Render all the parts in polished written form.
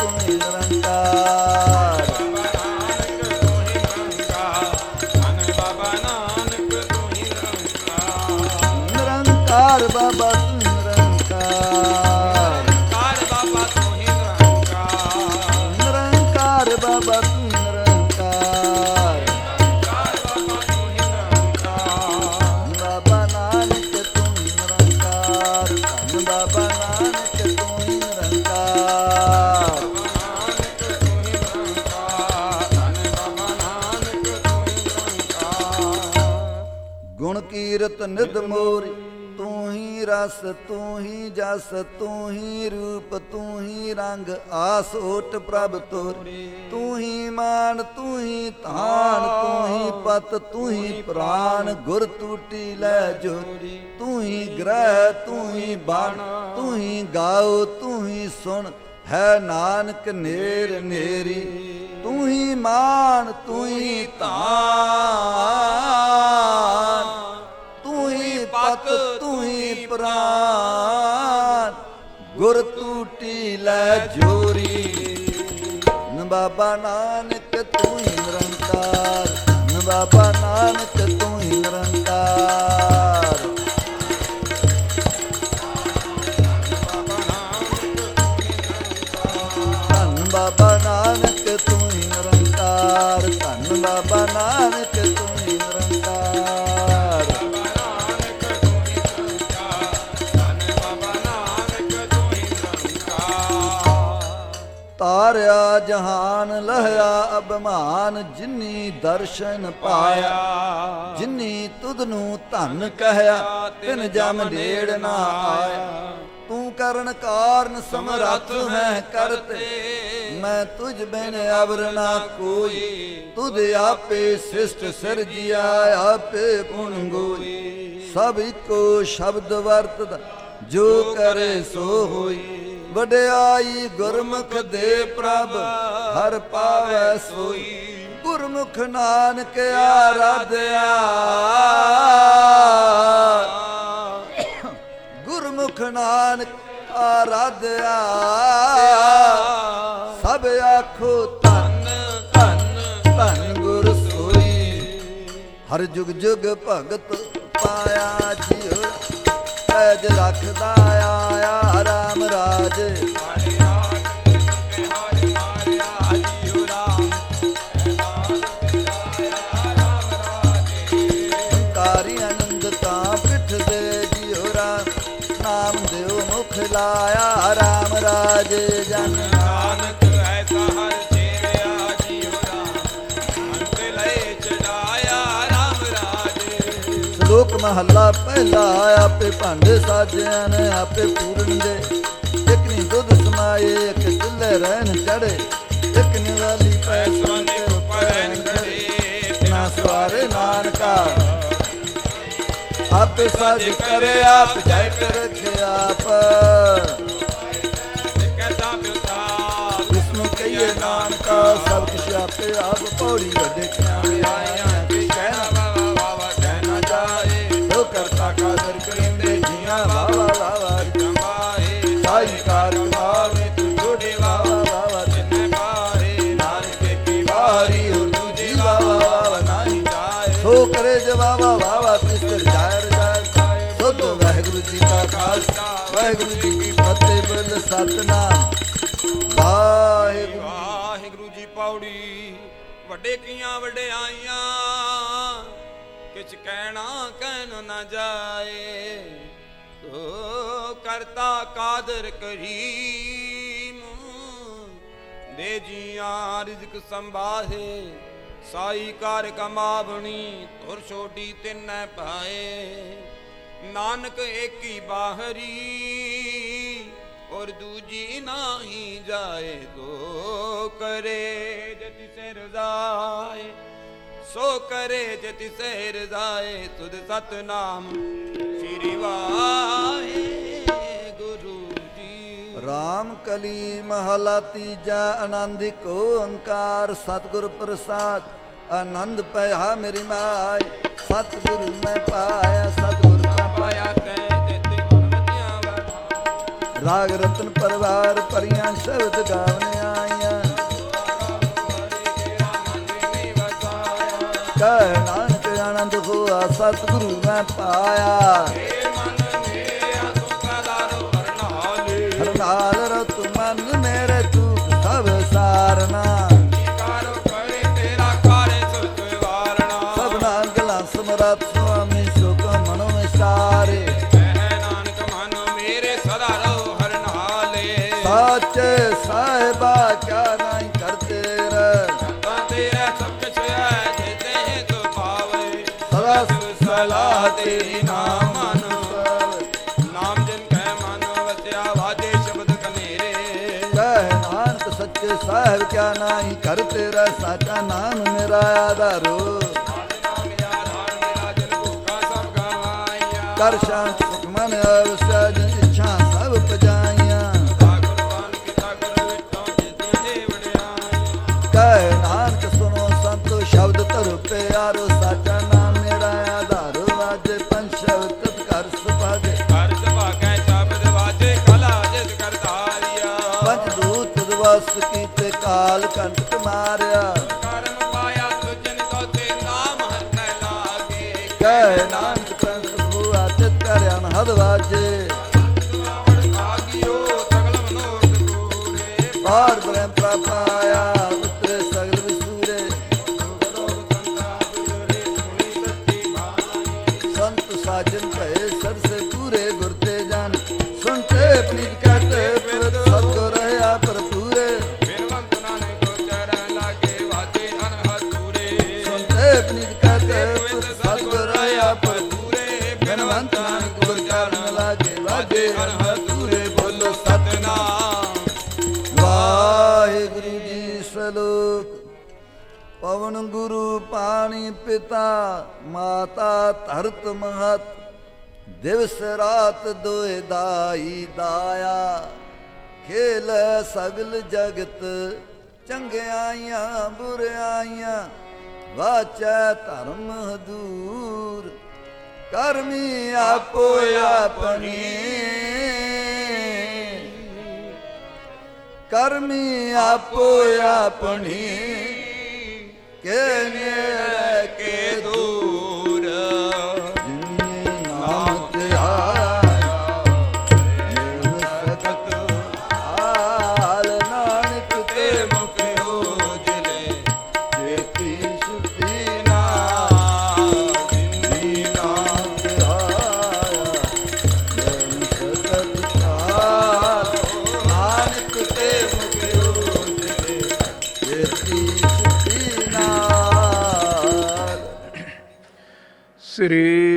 तू ही निरंकार। निरंकार बाबा तू निरंकार, निरंकार बाबा तू निरंकार। बाबा नानक तू निरंकार, धन बाबा नानक तू निरंकार। गुण कीरत निध मोरी, तू ही रस तू ही जस, तू ही रूप तू ही रंग, आस ओट प्रभ तोरी। तू ही मान तू ही तान, तू ही पत तू ही प्राण, गुर टूटी लै जोरी। तू ही ग्रह तू ही बाण, तू ही गाओ तू ही सुन, है नानक नेर नेरी। तू ही मान तू ही तान, तू ही पत तू ही प्राण, गुर टूटी लै जोरी। न बाबा नानक तू ही निरंकार, न बाबा नानक तू ही निरंकार। धन बाबा नानक तू ही निरंकार, धन बाबा नानक तू ही निरंकार। तारया जहान लहया अभिमान, जिन्नी दर्शन पाया। जिन्नी तुधनू धन कहया, तिन जम नेड़ ना आया। तू करण कारण समरथ है करते, मैं तुझ बिन अवर ना कोई। तुध आपे शिष्ट सिरजिया, आपे गुण गोई। सब इको शब्द वरतदा, जो करे सो होई। वड्याई गुरमुख दे प्रभ, हर पावै सोई। गुरमुख नानक आराध्या, गुरमुख नानक आराध्या। सब आखो धन धन धन गुर सोई। हर जुग जुग भगत पाया जियो, पैज रखदा आया राम राज। कारी आनंद ता पिठ दे जियो राम, नाम देव मुख लाया राम राज जन। नानक ऐसा हर चेरिया जियो राम, अंत लय चढ़ाया राम राजे। श्लोक महला पहला, आपे भांडे साजिया ने आपे पूरन दे। एक नी दुध समाए, एक चुल्हे रहन चढ़े। एक निवाली पैसवन के उपैन करे, ना सवारे नानका। आपे साज करे आप, जय कर रखे आप। विष्णु कहिए नानका, सब कुछ आपे आप। पौड़ी वड्डे क्यावे आया, कोई कहना बाबा बाबा कहना जाए। तो करता कादर करेंदे जिया बाबा बाबा जमाए। साई कार कमावे तू जोड़े बाबा बाबा जिन्हें पाए। नानक की बारी और दूजी बाबा बाबा नहीं जाए। सो करे जब बाबा बाबा तिस्तर जाए जाए। सो तो वाहिगुरु जी का खालसा, वाहिगुरु जी की फतेह। बोल सतनाम वाहिगुरु। वाहिगुरु जी पौड़ी। ਵੱਡੇ ਕੀਆਂ ਵਡਿਆਈਆਂ, ਕਿਛ ਕਹਿਣਾ ਕਹਿਣ ਨਾ ਜਾਏ। ਸੋ ਕਰਤਾ ਕਾਦਰ ਕਰੀਮ, ਦੇ ਜੀਆਂ ਰਿਜ਼ਕ ਸੰਭਾਹੇ। ਸਾਈ ਕਾਰ ਕਮਾਵਣੀ, ਤੁਰ ਛੋਟੀ ਤਿੰਨੈ ਪਾਏ। ਨਾਨਕ ਏਕੀ ਬਾਹਰੀ, और दूजी नाही जाए। तो करे जति से रजाए, सो करे जति से रजाए। तुद सतनाम श्री वाहे गुरु जी। राम कली महला तीजा, आनंदिक ओंकार। सतगुर प्रसाद आनंद पया मेरी माय। सतगुरु मैं पाया, सतगुर का पाया। राग रतन परिवार परियां शब्द गावनिया। ਸਤਿਗੁਰੂ ਮੈਂ ਪਾਇਆ ਏ ਮਨ ਮੇਰਾ ਤੂੰ ਕਦਾਰੋ ਹਰਨਾਲੇ ਹਰਨਾਲ ਰਤ ਮਨ ਮੇਰੇ ਤੂੰ ਸਭ ਸਾਰਨਾ ਕਾਰੋ ਕਰੇ ਤੇਰਾ ਕਾਰੇ ਸੁਖ ਵਾਰਣਾ ਸਭਨਾ ਗਲਾ ਸਮਰੱਥ ਸੁਆਮੀ ਸੁਖ ਮਨੋ ਵਿਸਾਰੇ ਕਹਿ ਨਾਨਕ ਮਨ ਮੇਰੇ ਸਦਾ ਰਹੋ ਹਰਨਾਲੇ ਸਾਚੇ ਸਾਹਿਬਾ ਕਿਆ ਨਹੀਂ ਕਰਤੇ ਰਹਿ ਤਾਂ ਤੇਰਾ ਸਭ ਕੁਛ ਹੈ ਜਿਤੇ ਤੂੰ ਪਾਵੇ ਸਦਾ ਸਲਾਹ ਤੇਰੀ ਨਾਮ ਮਨ ਨਾਮ ਜਿਨ ਕਹਿ ਮਨ ਵਸਿਆ ਵਾਜੇ ਸ਼ਬਦ ਕਨੇਰੇ ਕਹਿ ਨਾਨਕ ਸੱਚੇ ਸਾਹਿਬ ਕਿਆ ਨਹੀਂ ਕਰਤੇ ਰਹਿ ਸਾਚਾ ਨਾਮ ਮੇਰਾ ਆਧਾਰੋ ਨਾਮ ਮੇਰਾ ਆਧਾਰ ਮੇਰਾ ਜਨ ਭੂਖਾ ਸਭ ਗਵਾਈਆ ਕਰ ਸ਼ਾਂਤ ਸੁਖ ਮਨ ਅਵਸੈ ਜਿਨ ਇੱਛਾ ਸਭ ਪਜਾਈਆਂ ਕੁਰਬਾਨ ਕੀਤਾ ਕਰ ਵਿਟੋ ਜਿਤਨੇ ਵਡਿਆਈ ਕਹਿ ਨਾਨਕ ਸੁਨੋ ਸੰਤੋ ਸ਼ਬਦ ਧਰੁ ਪਿਆਰੋ ਸਾਚਾ ਨਾਮ ਮੇਰਾ ਆਧਾਰੋ ਵਾਜੇ ਪੰਜ ਸ਼ਬਦ ਤਤ ਕਰ ਸੁਭਾਗੇ ਹਰ ਸੁਭਾਗੈ ਸ਼ਬਦ ਵਾਜੇ ਕਲਾ ਜਿਤ ਕਰ ਧਾਰਿਆ ਪੰਜ ਦੂਤ ਦਿਵਸ ਕੀਤੇ ਕਾਲ ਕੰਟਕ ਮਾਰਿਆ ਕਰਮ ਪਾਇਆ ਤੁਜਨ ਕੋ ਤੇ ਨਾਮ ਹਰ ਕੈ ਲਾਗੇ ਕਹਿ ਨਾਨਕ ਪ੍ਰਭੂ ਆਤਿਤ ਕਰ ਅਨਹਦ ਵਾਜੇ ਵੜ ਭਾਗਿਓ ਸਗਲ ਮਨੋਰਥ ਪੂਰੇ ਬਾਰ ਬ੍ਰਹਮ ਪ੍ਰਪਾਇਆ ਉਤਰੇ ਸਗਲ ਵਿਸੂਰੇ ਸੰਤ ਸਾਜਨ ਭਏ ਸਰਸੇ ਪੂਰੇ ਗੁਰ ਤੇ ਜਨ ਸੁਨਤੇ ਪਨੀਤ ਕਹਤੇ ਪਿਤ ਸਤਿਗੁਰ ਰਹਾ ਭਰਪੂਰੇ ਬਿਨਵੰਤ ਨਾਨਕ ਚਰਨ ਲਾਗੇ ਵਾਜੇ ਅਨਹਦ ਪੂਰੇ ਸੁਨਤੇ ਪਨੀਤ ਕਹਤੇ ਪਿਤ ਸਤਿਗੁਰ ਰਹਾ ਭਰਪੂਰੇ ਪੂਰੇ ਬਿਨਵੰਤ ਨਾਨਕ ਗੁਰ ਚਰਨ ਲਾਗੇ ਵਾਜੇ ਅਨਹਦ ਪੂਰੇ ਬੋਲੋ ਸਤਿਨਾਮ ਵਾਹਿਗੁਰੂ ਜੀ ਸਲੋਕ ਪਵਨ ਗੁਰੂ ਪਾਣੀ ਪਿਤਾ ਮਾਤਾ ਧਰਤ ਮਹਤ ਦਿਵਸ ਰਾਤ ਦੋਇ ਦਾਈ ਦਾਇਆ ਖੇਲ ਸਗਲ ਜਗਤ ਚੰਗਿਆਈਆਂ ਬੁਰਿਆਈਆਂ ਵਾਚੈ ਧਰਮ ਹਦੂਰ ਕਰਮੀ ਆਪੋ ਆਪਣੀ ਕਰਮੀ ਆਪੋ ਆਪਣੀ ਕੇ ਨੇੜੇ ਕੇ ਦੂਰ ਜਿਨੇ ਨਾਮ ਤੇ ਆਇਆ ਨਿਰਮ ਸਤਿ ਹਾਲ ਨਾਨਕ ਤੇ ਤੇ ਮੁਖ ਉਜਲੇ ਜੇਤੀ ਸੁਤੀ ਨਾ ਜਿਨੀ ਨਾਮ ਤੇ ਆਇਆ ਨਿਰਮ ਸਤਿ ਹਾਲ ਨਾਨਕ ਤੇ ਮੁਖ ਉਜਲੇ ਜੇਤੀ ਸੁਤੀ ਨਾਲ ਸ੍ਰੀ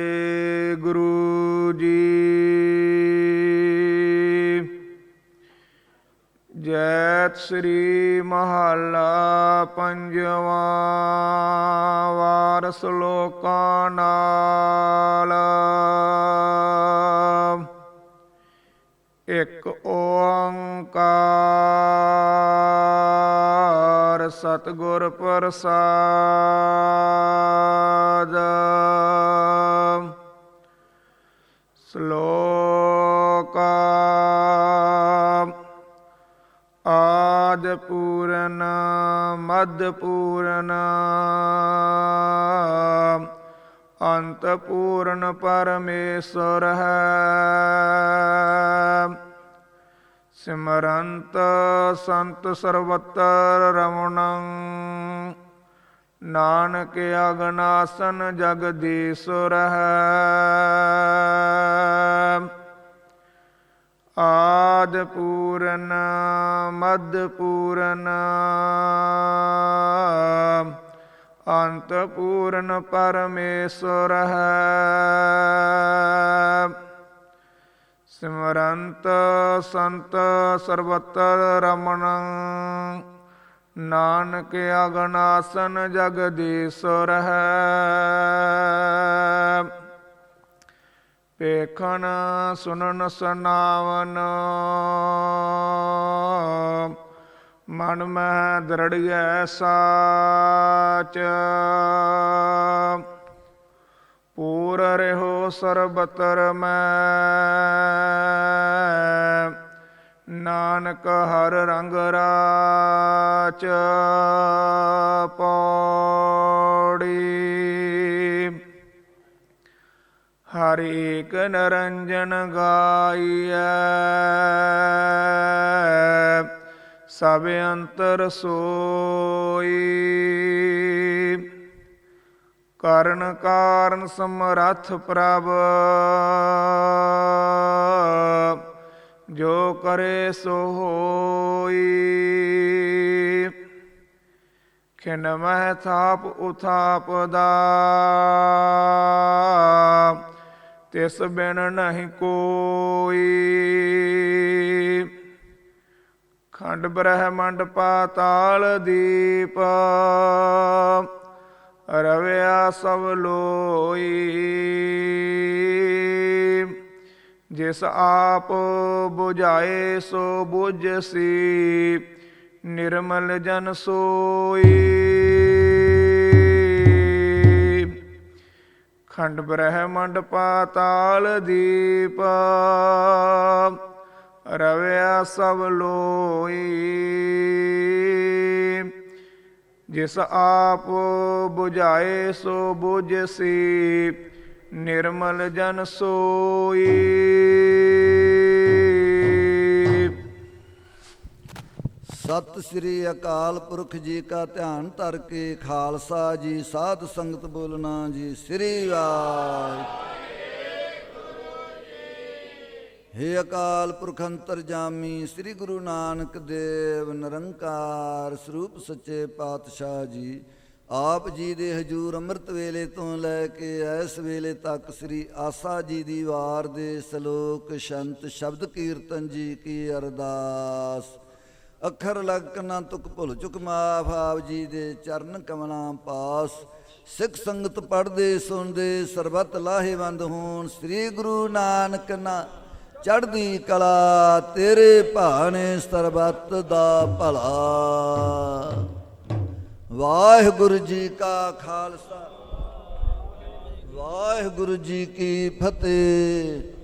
ਵਾਹਿਗੁਰੂ ਜੀ ਜੈਤ ਸ੍ਰੀ ਮਹੱਲਾ ਪੰਜਵਾਂ ਵਾਰ ਸ਼ਲੋਕਾਂ ਨਾਲ ਇਕ ਓੰਕਾਰ ਸਤਿਗੁਰ ਪ੍ਰਸਾਦ ਸ਼ਲੋਕ ਆਦਿ ਪੂਰਨ ਮਦ ਪੂਰਨ ਅੰਤ ਪੂਰਨ ਪਰਮੇਸ਼ਰ ਹੈ ਸਿਮਰੰਤ ਸੰਤ ਸਰਬਤਰ ਰਮਣੰ ਨਾਨਕ ਅਗਨਾਸਨ ਜਗਦੀਸ਼ੁਰ ਹੈ ਆਦ ਪੂਰਨ ਮਦ ਪੂਰਨ ਅੰਤ ਪੂਰਨ ਪਰਮੇਸ਼ਰ ਹੈ ਸਿਮਰੰਤ ਸੰਤ ਸਰਬਤਰ ਰਮਣੰ ਨਾਨਕ ਅਗਨਾਸਨ ਜਗਦੀਸ਼ੁਰ ਹੈ ਵੇਖਣ ਸੁਨਨ ਸੁਨਾਵਨ ਮਨ ਮਹਿ ਦ੍ਰਿੜ੍ਹੈ ਸਾਚ ਪੂਰ ਰਹਿਓ ਸਰਬਤਰ ਮੈਂ ਨਾਨਕ ਨਾਨਕ ਹਰ ਰੰਗ ਰਾਚ ਪੌੜੀ। ਹਰ ਏਕ ਨਿਰੰਜਨ ਗਾਈਐ ਸਭ ਅੰਤਰ ਸੋਈ। ਕਰਨ ਕਾਰਨ ਸਮਰੱਥ ਪ੍ਰਭ ਜੋ ਕਰੇ ਸੋ ਹੋਈ। ਖਿਨ ਮਹਿ ਥਾਪ ਉਥਾਪ ਦਾ ਤਿਸ ਬਿਨ ਨਹੀਂ ਕੋਈ। ਖੰਡ ਬ੍ਰਹਮੰਡ ਪਾਤਾਲ ਦੀਪ ਰਵਿਆ ਸਭ ਲੋਈ। ਜਿਸ ਆਪ ਬੁਝਾਏ ਸੋ ਬੁਝਸੀ ਨਿਰਮਲ ਜਨ ਸੋਈ। ਖੰਡ ਬ੍ਰਹਮੰਡ ਪਾਤਾਲ ਦੀਪ ਰਵਿਆ ਸਭ ਲੋਈ। ਜਿਸ ਆਪ ਬੁਝਾਏ ਸੋ ਬੁਝਸੀ ਨਿਰਮਲ ਜਨ ਸੋਈ। ਸਤਿ ਸ੍ਰੀ ਅਕਾਲ ਪੁਰਖ ਜੀ ਕਾ ਧਿਆਨ ਧਰ ਕੇ ਖਾਲਸਾ ਜੀ ਸਾਧ ਸੰਗਤ ਬੋਲਣਾ ਜੀ ਸ੍ਰੀ ਵਾਹਿਗੁਰੂ। ਹੇ ਅਕਾਲ ਪੁਰਖ ਅੰਤਰਜਾਮੀ ਸ੍ਰੀ ਗੁਰੂ ਨਾਨਕ ਦੇਵ ਨਿਰੰਕਾਰ ਸਰੂਪ ਸੱਚੇ ਪਾਤਸ਼ਾਹ ਜੀ, ਆਪ ਜੀ ਦੇ ਹਜੂਰ ਅੰਮ੍ਰਿਤ ਵੇਲੇ ਤੋਂ ਲੈ ਕੇ ਇਸ ਵੇਲੇ ਤੱਕ ਸ੍ਰੀ ਆਸਾ ਜੀ ਦੀ ਵਾਰ ਦੇ ਸ਼ਲੋਕ ਸ਼ੰਤ ਸ਼ਬਦ ਕੀਰਤਨ ਜੀ ਕੀ ਅਰਦਾਸ। ਅੱਖਰ ਲਗ ਨਾ ਤੁਕ ਭੁੱਲ ਚੁੱਕ ਮਾਫ ਆਪ ਜੀ ਦੇ ਚਰਨ ਕਮਲਾਂ ਪਾਸ। ਸਿੱਖ ਸੰਗਤ ਪੜ੍ਹਦੇ ਸੁਣਦੇ ਸਰਬਤ ਲਾਹੇਵੰਦ ਹੋਣ। ਸ੍ਰੀ ਗੁਰੂ ਨਾਨਕ ਨਾ ਚੜ੍ਹਦੀ ਕਲਾ ਤੇਰੇ ਭਾਣੇ ਸਰਬੱਤ ਦਾ ਭਲਾ। ਵਾਹਿਗੁਰੂ ਜੀ ਕਾ ਖਾਲਸਾ ਵਾਹਿਗੁਰੂ ਜੀ ਕੀ ਫਤਿਹ।